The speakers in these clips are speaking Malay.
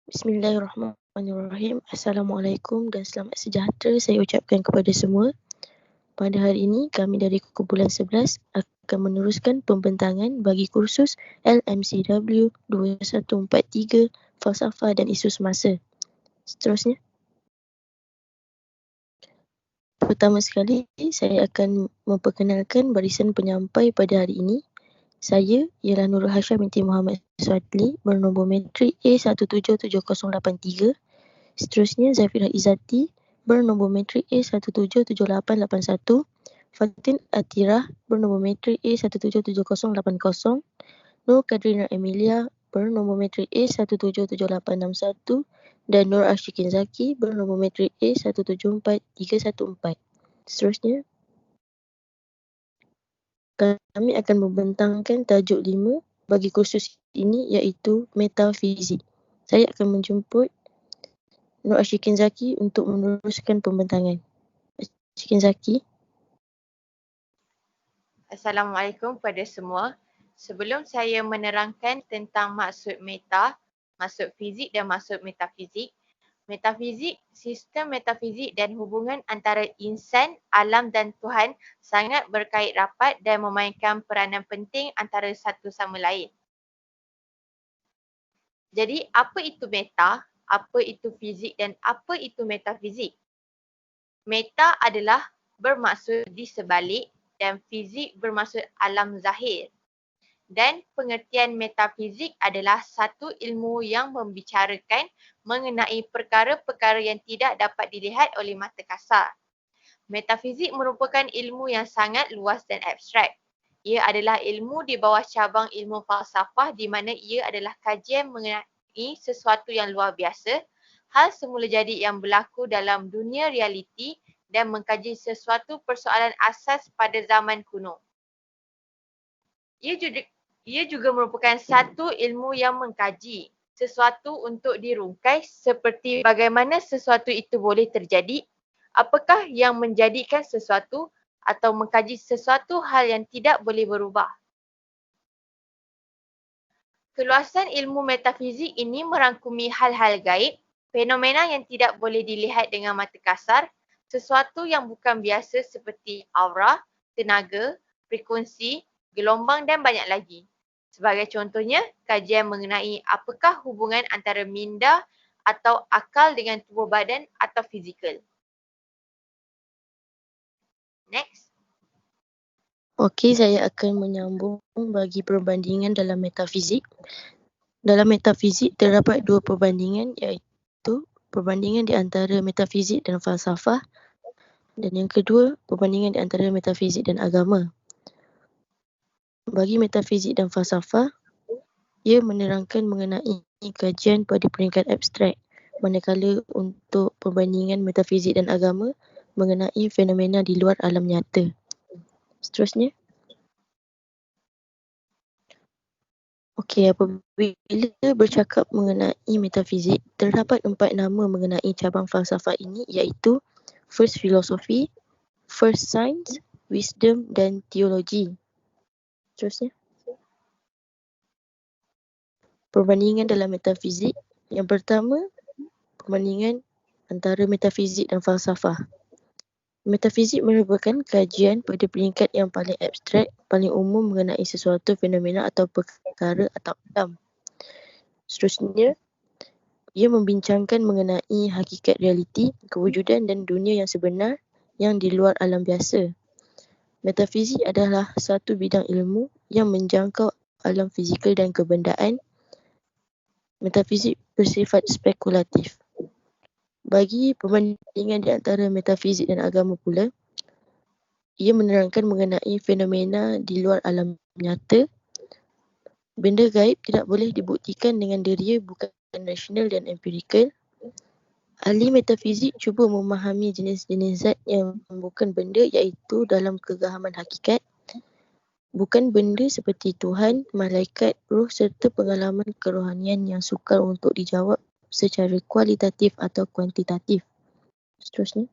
Bismillahirrahmanirrahim. Assalamualaikum dan selamat sejahtera saya ucapkan kepada semua. Pada hari ini, kami dari kumpulan 11 akan meneruskan pembentangan bagi kursus LMCW 2143 Falsafah dan Isu Semasa. Seterusnya. Pertama sekali, saya akan memperkenalkan barisan penyampai pada hari ini. Saya ialah Nurul Hasham binti Muhammad Suadli bernombor metrik A177083. Seterusnya Zafirah Izzati bernombor metrik A177881. Fatin Atirah bernombor metrik A177080. Nur Kadrina Emilia bernombor metrik A177861 dan Nur Ashikin Zaki bernombor metrik A174314. Seterusnya kami akan membentangkan tajuk 5 bagi kursus ini iaitu metafizik. Saya akan menjemput Nur Ashikin Zaki untuk meneruskan pembentangan. Ashikin Zaki. Assalamualaikum kepada semua. Sebelum saya menerangkan tentang maksud meta, maksud fizik dan maksud metafizik. Metafizik, sistem metafizik dan hubungan antara insan, alam dan Tuhan sangat berkait rapat dan memainkan peranan penting antara satu sama lain. Jadi, apa itu meta, apa itu fizik dan apa itu metafizik? Meta adalah bermaksud di sebalik dan fizik bermaksud alam zahir. Dan pengertian metafizik adalah satu ilmu yang membicarakan mengenai perkara-perkara yang tidak dapat dilihat oleh mata kasar. Metafizik merupakan ilmu yang sangat luas dan abstrak. Ia adalah ilmu di bawah cabang ilmu falsafah di mana ia adalah kajian mengenai sesuatu yang luar biasa, hal semula jadi yang berlaku dalam dunia realiti dan mengkaji sesuatu persoalan asas pada zaman kuno. Ia juga merupakan satu ilmu yang mengkaji sesuatu untuk dirungkai seperti bagaimana sesuatu itu boleh terjadi, apakah yang menjadikan sesuatu atau mengkaji sesuatu hal yang tidak boleh berubah. Keluasan ilmu metafizik ini merangkumi hal-hal gaib, fenomena yang tidak boleh dilihat dengan mata kasar, sesuatu yang bukan biasa seperti aura, tenaga, frekuensi, gelombang dan banyak lagi. Sebagai contohnya, kajian mengenai apakah hubungan antara minda atau akal dengan tubuh badan atau fizikal. Next. Okey, saya akan menyambung bagi perbandingan dalam metafizik. Dalam metafizik terdapat dua perbandingan iaitu perbandingan di antara metafizik dan falsafah dan yang kedua perbandingan di antara metafizik dan agama. Bagi metafizik dan falsafah, ia menerangkan mengenai kajian pada peringkat abstrak, manakala untuk perbandingan metafizik dan agama mengenai fenomena di luar alam nyata. Seterusnya. Okey, apabila bercakap mengenai metafizik, terdapat 4 nama mengenai cabang falsafah ini iaitu First Philosophy, First Science, Wisdom dan Teologi. Seterusnya. Perbandingan dalam metafizik. Yang pertama, perbandingan antara metafizik dan falsafah. Metafizik merupakan kajian pada peringkat yang paling abstrak, paling umum mengenai sesuatu fenomena atau perkara atau alam. Seterusnya, ia membincangkan mengenai hakikat realiti, kewujudan dan dunia yang sebenar yang di luar alam biasa. Metafizik adalah satu bidang ilmu yang menjangkau alam fizikal dan kebendaan. Metafizik bersifat spekulatif. Bagi perbandingan di antara metafizik dan agama pula, ia menerangkan mengenai fenomena di luar alam nyata. Benda gaib tidak boleh dibuktikan dengan deria bukan rasional dan empirikal. Ahli metafizik cuba memahami jenis-jenis zat yang bukan benda iaitu dalam kegahaman hakikat, bukan benda seperti Tuhan, malaikat, roh serta pengalaman kerohanian yang sukar untuk dijawab secara kualitatif atau kuantitatif. Seterusnya.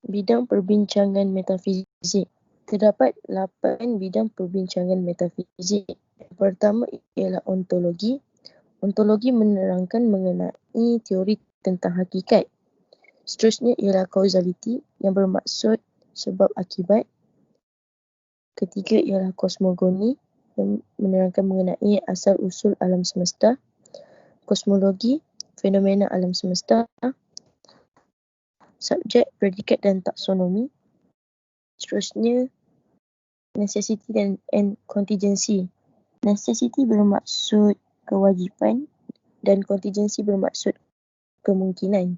Bidang perbincangan metafizik. Terdapat 8 bidang perbincangan metafizik Yang pertama ialah ontologi. Ontologi menerangkan mengenai teori tentang hakikat. Seterusnya ialah causality yang bermaksud sebab akibat. Ketiga ialah kosmogoni yang menerangkan mengenai asal-usul alam semesta. Kosmologi, fenomena alam semesta. Subjek, predikat dan taksonomi. Seterusnya, necessity and contingency. Necessity bermaksud kewajipan dan contingency bermaksud kemungkinan.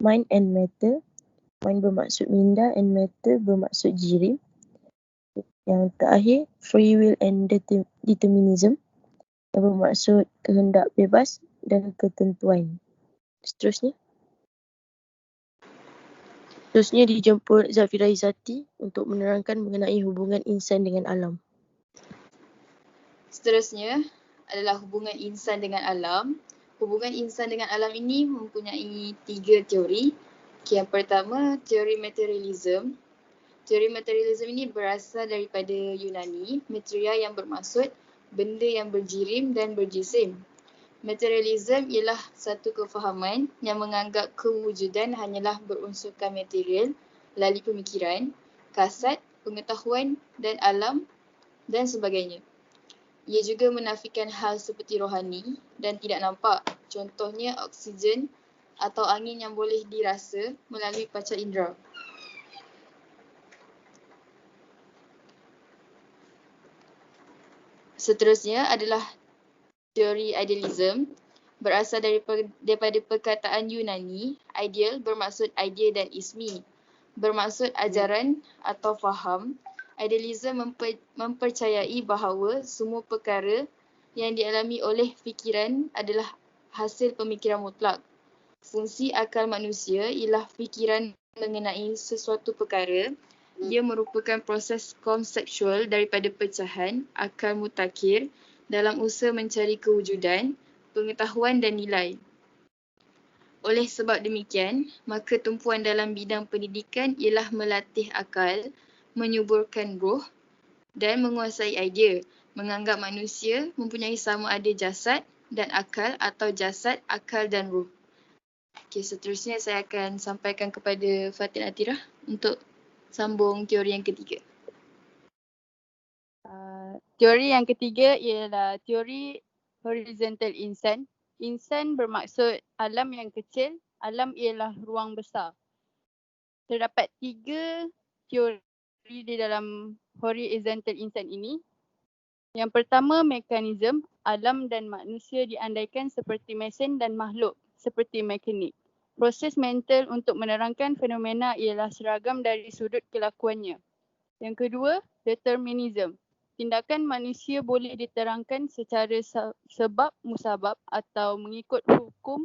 Mind and matter. Mind bermaksud minda and matter bermaksud jirim. Yang terakhir, free will and determinism yang bermaksud kehendak bebas dan ketentuan. Seterusnya dijemput Zafira Izzati untuk menerangkan mengenai hubungan insan dengan alam. Seterusnya adalah hubungan insan dengan alam. Hubungan insan dengan alam ini mempunyai 3 teori. Yang pertama, teori materialism. Teori materialism ini berasal daripada Yunani, materia yang bermaksud benda yang berjirim dan berjisim. Materialism ialah satu kefahaman yang menganggap kewujudan hanyalah berunsurkan material, melalui pemikiran, kasat, pengetahuan dan alam dan sebagainya. Ia juga menafikan hal seperti rohani dan tidak nampak, contohnya oksigen atau angin yang boleh dirasa melalui panca indera. Seterusnya adalah teori idealism. Berasal daripada perkataan Yunani, ideal bermaksud idea dan ismi, bermaksud ajaran atau faham. Idealism mempercayai bahawa semua perkara yang dialami oleh fikiran adalah hasil pemikiran mutlak. Fungsi akal manusia ialah fikiran mengenai sesuatu perkara. Ia merupakan proses konseptual daripada pecahan akal mutakhir dalam usaha mencari kewujudan, pengetahuan dan nilai. Oleh sebab demikian, maka tumpuan dalam bidang pendidikan ialah melatih akal, menyuburkan roh dan menguasai idea, menganggap manusia mempunyai sama ada jasad dan akal atau jasad, akal dan roh. Okey, seterusnya saya akan sampaikan kepada Fatin Atirah untuk sambung teori yang ketiga. Teori yang ketiga ialah teori horizontal insan. Insan bermaksud alam yang kecil, alam ialah ruang besar. Terdapat 3 teori di dalam horizontal insan ini. Yang pertama, mekanisme. Alam dan manusia diandaikan seperti mesin dan makhluk seperti mekanik. Proses mental untuk menerangkan fenomena ialah seragam dari sudut kelakuannya. Yang kedua, determinism. Tindakan manusia boleh diterangkan secara sebab musabab atau mengikut hukum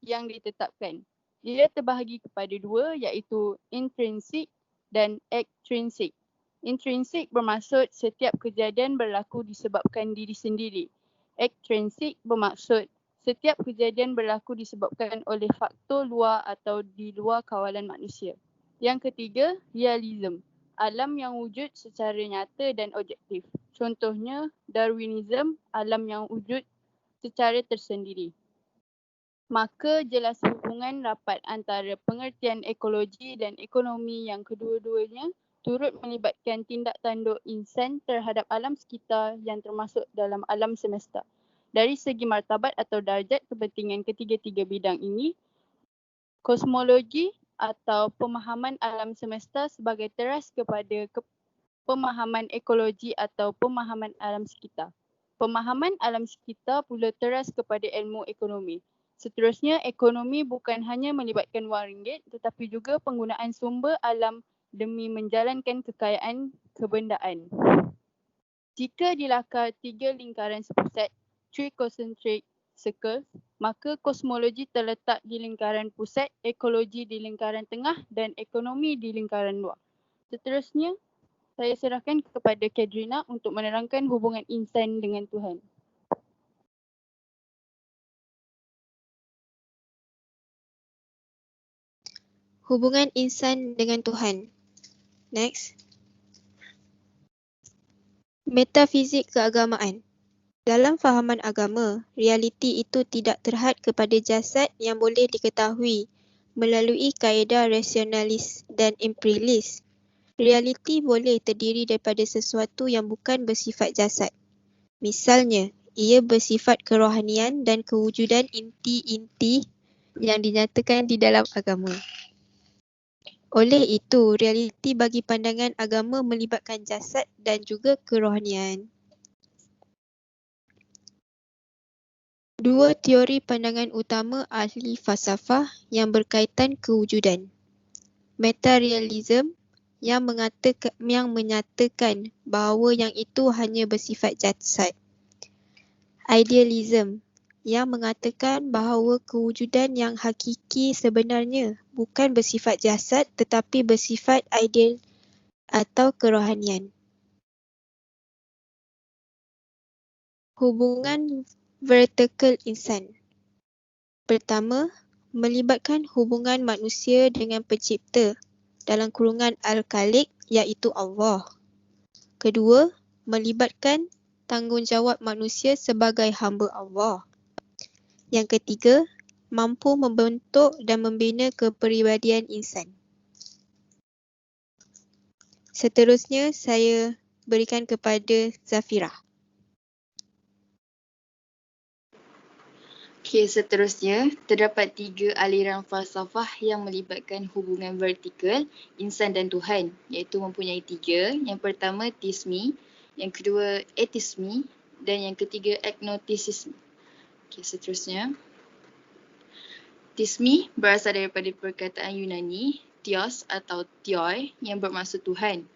yang ditetapkan. Ia terbahagi kepada 2 iaitu intrinsik dan ekstrinsik. Intrinsik bermaksud setiap kejadian berlaku disebabkan diri sendiri. Ekstrinsik bermaksud setiap kejadian berlaku disebabkan oleh faktor luar atau di luar kawalan manusia. Yang ketiga, realism. Alam yang wujud secara nyata dan objektif. Contohnya, Darwinism, alam yang wujud secara tersendiri. Maka jelas hubungan rapat antara pengertian ekologi dan ekonomi yang kedua-duanya turut melibatkan tindak tanduk insan terhadap alam sekitar yang termasuk dalam alam semesta. Dari segi martabat atau darjat kepentingan ketiga-tiga bidang ini, kosmologi atau pemahaman alam semesta sebagai teras kepada pemahaman ekologi atau pemahaman alam sekitar. Pemahaman alam sekitar pula teras kepada ilmu ekonomi. Seterusnya, ekonomi bukan hanya melibatkan wang ringgit tetapi juga penggunaan sumber alam demi menjalankan kekayaan kebendaan. Jika dilakar 3 lingkaran sepusat, 3 concentric circles, maka kosmologi terletak di lingkaran pusat, ekologi di lingkaran tengah dan ekonomi di lingkaran luar. Seterusnya, saya serahkan kepada Kadrina untuk menerangkan hubungan insan dengan Tuhan. Hubungan insan dengan Tuhan. Next. Metafizik keagamaan. Dalam fahaman agama, realiti itu tidak terhad kepada jasad yang boleh diketahui melalui kaedah rasionalis dan empiris. Realiti boleh terdiri daripada sesuatu yang bukan bersifat jasad. Misalnya, ia bersifat kerohanian dan kewujudan inti-inti yang dinyatakan di dalam agama. Oleh itu, realiti bagi pandangan agama melibatkan jasad dan juga kerohanian. Dua teori pandangan utama ahli falsafah yang berkaitan kewujudan. Metarealism yang menyatakan bahawa yang itu hanya bersifat jasad. Idealism yang mengatakan bahawa kewujudan yang hakiki sebenarnya bukan bersifat jasad tetapi bersifat ideal atau kerohanian. Hubungan vertikal insan. Pertama, melibatkan hubungan manusia dengan pencipta dalam kurungan Al-Khaliq iaitu Allah. Kedua, melibatkan tanggungjawab manusia sebagai hamba Allah. Yang ketiga, mampu membentuk dan membina kepribadian insan. Seterusnya, saya berikan kepada Zafirah. Okey, seterusnya, terdapat 3 aliran falsafah yang melibatkan hubungan vertikal, insan dan Tuhan, iaitu mempunyai 3. Yang pertama, teisme, yang kedua, ateisme dan yang ketiga, agnosticisme. Okey, seterusnya. Teisme berasal daripada perkataan Yunani, theos atau theoi yang bermaksud Tuhan.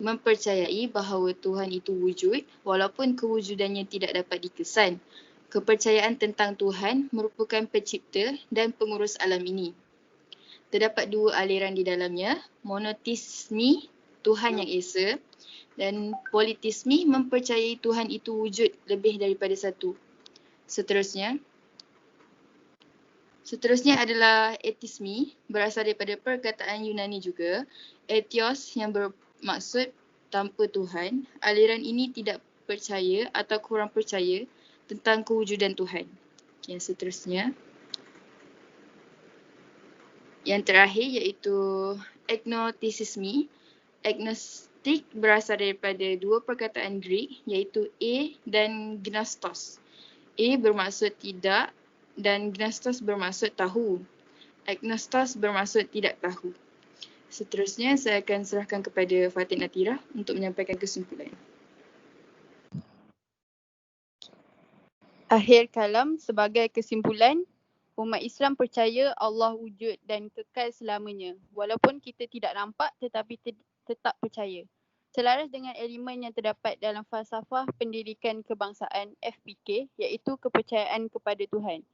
Mempercayai bahawa Tuhan itu wujud walaupun kewujudannya tidak dapat dikesan. Kepercayaan tentang Tuhan merupakan pencipta dan pengurus alam ini. Terdapat 2 aliran di dalamnya, monoteisme, Tuhan yang esa, dan politeisme mempercayai Tuhan itu wujud lebih daripada satu. Seterusnya adalah ateisme, berasal daripada perkataan Yunani juga, atheos yang bermaksud tanpa Tuhan. Aliran ini tidak percaya atau kurang percaya tentang kewujudan Tuhan. Yang seterusnya. Yang terakhir iaitu agnosticisme. Agnostik berasal daripada 2 perkataan Greek iaitu a dan gnostos. A bermaksud tidak dan gnostos bermaksud tahu. Agnostos bermaksud tidak tahu. Seterusnya saya akan serahkan kepada Fatin Atira untuk menyampaikan kesimpulan. Akhir kalam, sebagai kesimpulan, umat Islam percaya Allah wujud dan kekal selamanya. Walaupun kita tidak nampak tetapi tetap percaya. Selaras dengan elemen yang terdapat dalam falsafah pendidikan kebangsaan FPK iaitu kepercayaan kepada Tuhan.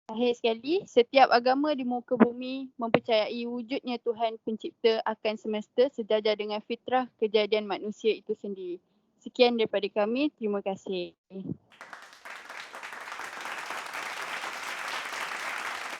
Akhir sekali, setiap agama di muka bumi mempercayai wujudnya Tuhan pencipta akan semesta sejajar dengan fitrah kejadian manusia itu sendiri. Sekian daripada kami, terima kasih.